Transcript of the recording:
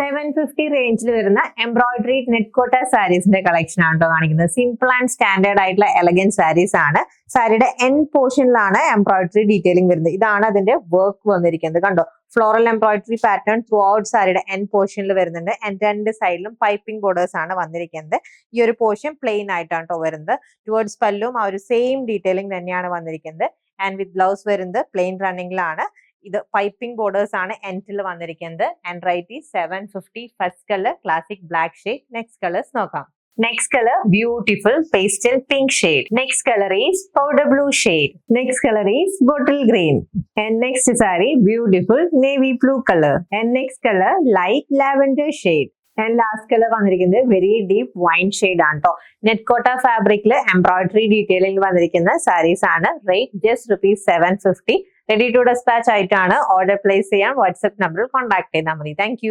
750 റേഞ്ചിൽ വരുന്ന embroidery net കോട്ട സാരീസിന്റെ കളക്ഷൻ ആണ് കേട്ടോ കാണിക്കുന്നത്. സിമ്പിൾ ആൻഡ് സ്റ്റാൻഡേർഡ് ആയിട്ടുള്ള എലഗന്റ് സാരീസ് ആണ്. സാരിയുടെ എൻ പോർഷനിലാണ് എംബ്രോയിഡറി ഡീറ്റെയിലിംഗ് വരുന്നത്. ഇതാണ് അതിന്റെ വർക്ക് വന്നിരിക്കുന്നത്. കണ്ടോ, floral embroidery pattern through out സാരിയുടെ എൻ പോർഷനിൽ വരുന്നുണ്ട്. രണ്ട് സൈഡിലും പൈപ്പിംഗ് ബോർഡേഴ്സ് ആണ് വന്നിരിക്കുന്നത്. ഈ ഒരു പോർഷൻ പ്ലെയിൻ ആയിട്ടാണ് കേട്ടോ വരുന്നത്. ടുവേർഡ്സ് പല്ലും ആ ഒരു സെയിം ഡീറ്റെയിലിംഗ് തന്നെയാണ് വന്നിരിക്കുന്നത്. ആൻഡ് വിത്ത് ബ്ലൗസ് വരുന്നത് പ്ലെയിൻ റണ്ണിംഗിലാണ്. ഇത് പൈപ്പിംഗ് ബോർഡേഴ്സ് ആണ് എൻഡിൽ വന്നിരിക്കുന്നത്. And rate is 750. First colour classic black shade. Next colours നോക്കാം. Next color, beautiful pastel pink shade. Next color is powder blue shade. Next color is bottle green. And next saree, beautiful navy blue color. And next color, light lavender shade. And last color വന്നിരിക്കുന്നത് very deep wine shade ആണ് കേട്ടോ. Net കോട്ട ഫാബ്രിക്കില് embroidery detailing വന്നിരിക്കുന്ന സാരീസ് ആണ്. Rate just ₹750. Ready to despatch ആയിട്ടാണ്. Order place ചെയ്യാൻ WhatsApp നമ്പറിൽ contact ചെയ്താൽ മതി. താങ്ക്